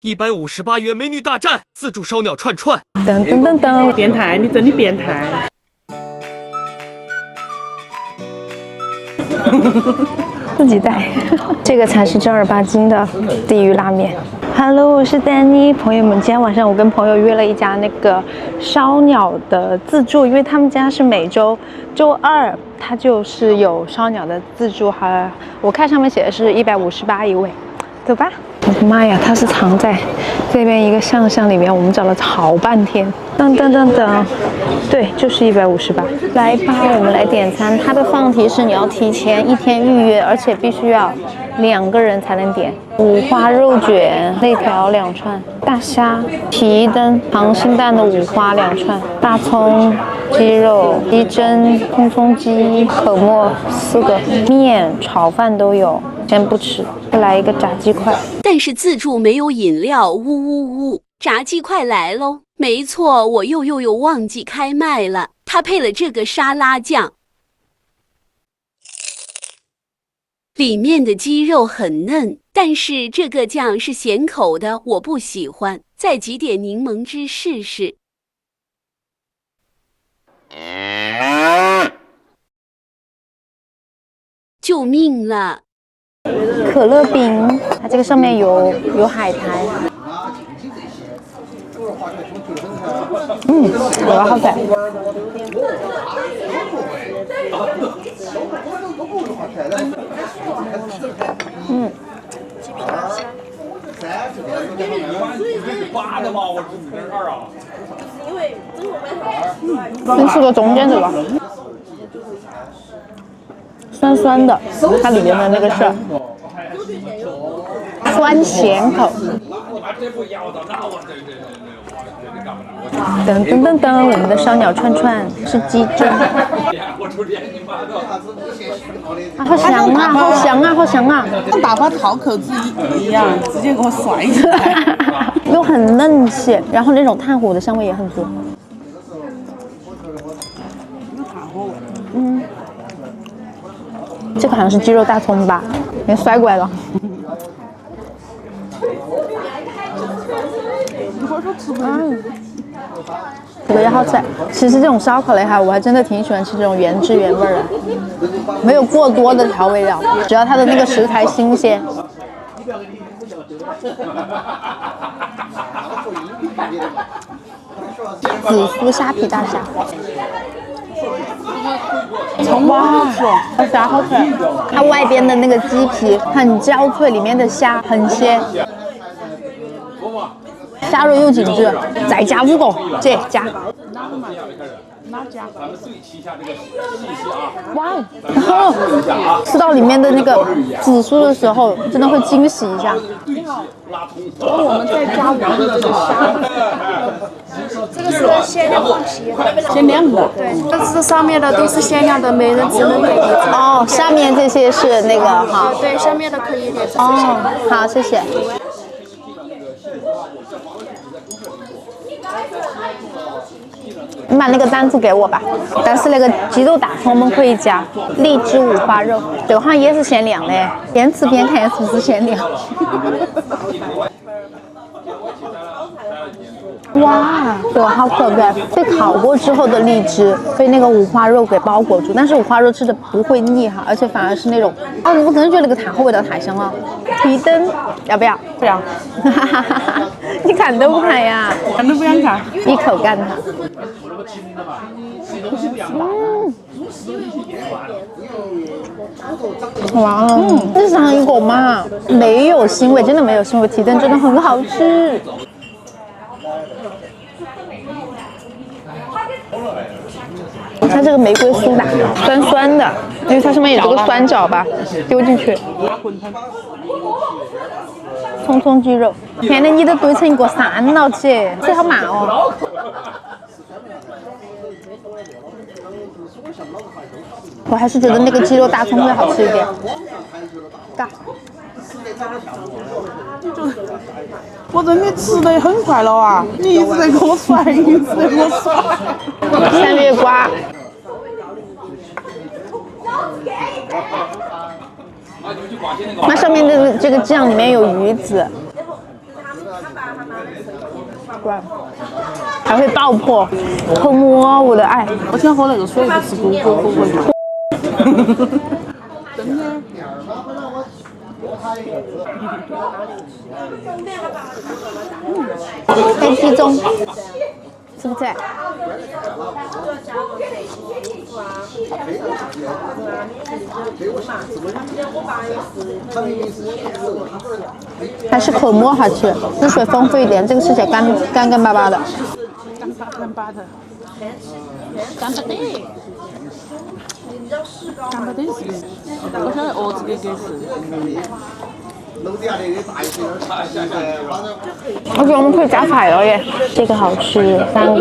158元美女大战自助烧鸟串串。噔噔噔噔，变态，你真的变态。自己带，这个才是正儿八经的地狱拉面。Hello， 我是丹妮，朋友们，今天晚上我跟朋友约了一家那个烧鸟的自助，因为他们家是每周周二，它就是有烧鸟的自助，我看上面写的是158一位，走吧。我的妈呀，它是藏在这边一个巷里面，我们找了好半天。噔噔噔噔，对，就是158。来吧，我们来点餐。它的放题是你要提前1天预约，而且必须要2个人才能点。五花肉卷、肋条2串，大虾、皮灯、溏心蛋的五花2串，大葱、鸡肉、鸡胗、葱葱鸡、可沫4个，面、炒饭都有。先不吃，再来一个炸鸡块。但是自助没有饮料，呜呜呜！炸鸡块来喽！没错，我又忘记开麦了。它配了这个沙拉酱，里面的鸡肉很嫩，但是这个酱是咸口的，我不喜欢。再挤点柠檬汁试试。救命了！可乐饼，它这个上面有海苔。我要好菜。先吃个中间这个，酸酸的，它里面的那个是酸咸口。噔噔噔噔，我们的烧鸟串串是鸡胗。好香啊，好香啊，好香啊！跟大把套口子一样，直接给我甩起来。又很嫩气，然后那种炭火的香味也很足。有炭火味。这个好像是鸡肉大葱吧？给甩过来了。这个也好吃。其实这种烧烤类我还真的挺喜欢吃这种原汁原味的，没有过多的调味料，只要它的那个食材新鲜。紫苏虾皮大虾。哇，虾好吃！它外边的那个鸡皮很焦脆，里面的虾很鲜，虾肉又紧致，再加5个，这加。哇，然后吃到里面的那个紫苏的时候，真的会惊喜一下。我们再加5个这个虾。这个是限量放题，限量的。对，这上面的都是限量的，每人只能点一次。哦，上面这些是那个哈。对，上面的可以点。哦，好，谢谢。你把那个单子给我吧，但是那个鸡肉大葱我们可以加，荔枝五花肉，这个好像也是限量的，边吃边看是不是限量。哇，这个好可爱！被烤过之后的荔枝被那个五花肉给包裹住，但是五花肉吃着不会腻哈，而且反而是那种我可能觉得那个炭火味道太香了。皮灯要不要？不要。你看都不看呀？看都不想看。一口干它。哇，这是一个嘛，没有腥味，真的没有腥味，皮灯真的很好吃。它这个玫瑰苏打，酸酸的，因为它上面有这个酸角吧，丢进去。葱葱鸡肉，天哪，你都堆成一个山了起，这好慢哦。我还是觉得那个鸡肉大葱会好吃一点。嘎。我真的吃得很快了啊！你一直在给我甩，一直在给我甩。三月瓜。它上面的这个酱里面有鱼子，对，还会爆破，偷摸我的爱。我想喝那个水，不吃锅锅火锅。真的。飞机中，是不是？还是口沫好吃，汁水丰富一点，这个吃起来干巴巴的。干巴的。干巴的。干巴的是。我晓得蚵子给是。我觉得我们可以加菜了耶，这个好吃，3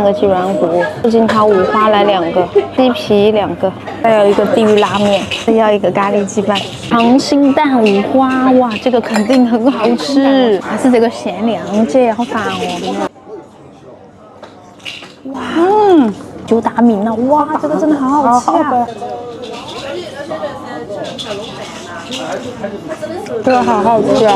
个鸡软骨，金桃五花来2个，鸡皮2个，再要一个地狱拉面，再要一个咖喱鸡饭，溏心蛋五花，哇，这个肯定很好吃，还是这个限量姐，好烦哦。哇，就大名了，哇，这个真的好好吃啊。这个好好吃啊！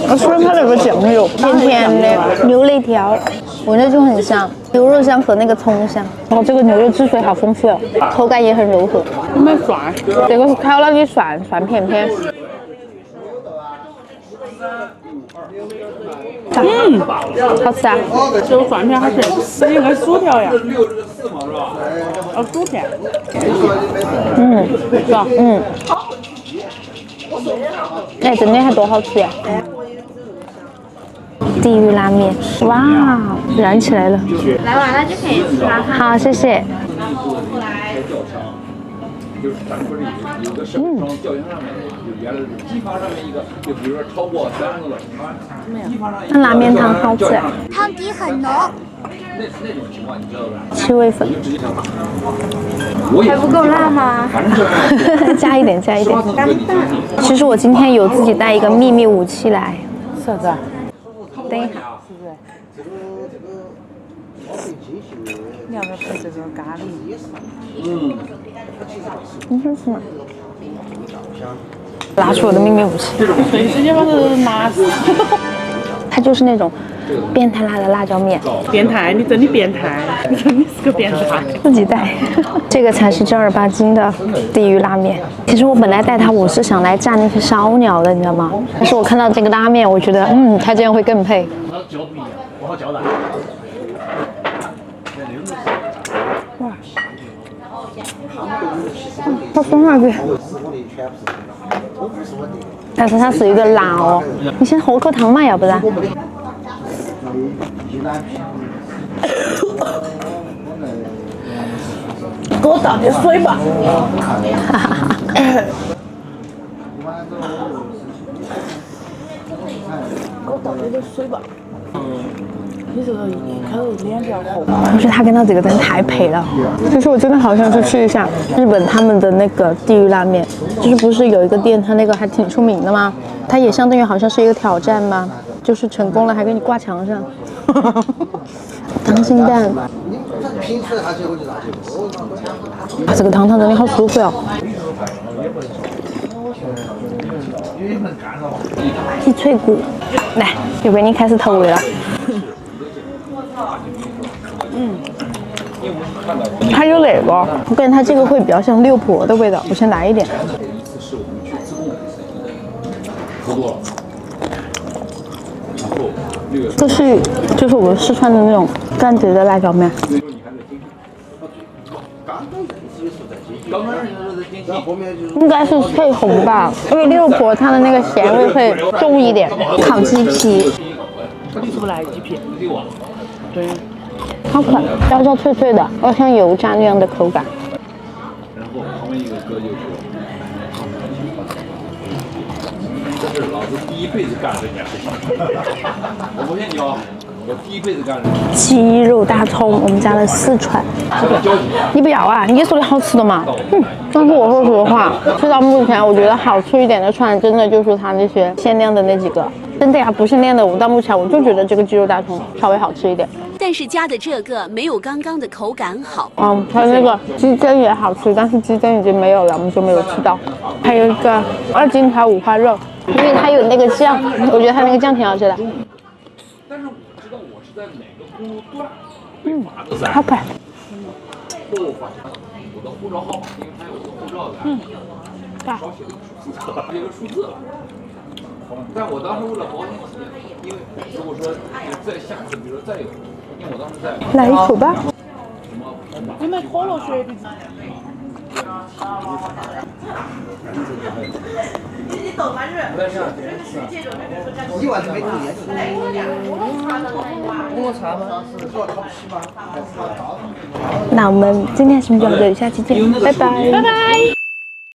我说它那个酱油甜甜的，牛肋条闻着就很香，牛肉香和那个葱香。然后这个牛肉汁水好丰富哦，口感也很柔和。有没有蒜？这个是烤了的蒜片片。好吃啊！这个蒜片好吃，这应该是薯条呀。薯片。是吧？哎，真的还多好吃呀！地狱拉面，哇，燃起来了！来完了就可以吃了。好，谢谢。那拉面汤好吃，汤底很浓，七味粉，还不够辣吗？加一点。其实我今天有自己带一个秘密武器来，啥子？等一下。你要不要配这个咖喱？你说什么？拿出我的秘密武器。对，直接把它拿死。它就是那种变态辣的辣椒面。变态，你真的变态，你真的是个变态。自己带，这个才是正儿八经的地狱拉面。其实我本来带它，我是想来蘸那些烧鸟的，你知道吗？但是我看到这个拉面，我觉得，它这样会更配。哇，好松下去。但是它是一个辣哦，你先喝口汤嘛，要不然。给我倒点水吧。给我倒点水吧。你这个一开头脸比较红。我觉得它跟它这个真的太配了。其实我真的好想去吃一下日本他们的那个地狱拉面，就是不是有一个店，它那个还挺出名的吗？它也相当于好像是一个挑战嘛，就是成功了还给你挂墙上。溏心蛋，这个汤真的好舒服哦。鸡脆骨，来，又给你开始投喂了。它有那个，我感觉它这个会比较像六婆的味道，我先来一点。这是就是我们四川的那种甘蔗的辣椒面。应该是脆红吧，因为六婆它的那个咸味会重一点。烤鸡皮，你是不来鸡皮？对。好可爱，焦焦脆脆的，像油炸那样的口感。然后旁边一个哥就说：“这是老子第一辈子干这件事情，我不骗你哦，我第一辈子干的。”鸡肉大葱，我们加了4串。你不要啊？你说的好吃的嘛。但是我说实话，吃到目前我觉得好吃一点的串，真的就是它那些限量的那几个。真的呀，不限量的，我到目前我就觉得这个鸡肉大葱稍微好吃一点。但是加的这个没有刚刚的口感好。还有那个鸡胗也好吃，但是鸡胗已经没有了，我们就没有吃到。还有一个2金条五花肉，因为它有那个酱，我觉得它那个酱挺好吃的。但是我知道我是在哪个公路段被罚的好快。后发现我的护照号码，因为它有个护照的，少写了一个数字了。但我当时为了保险起见，因为如果说再下次，比如说再有，因为我当时在来一口吧。你们可乐雪碧。那我们今天视频就到这里，下期见，拜拜。拜拜。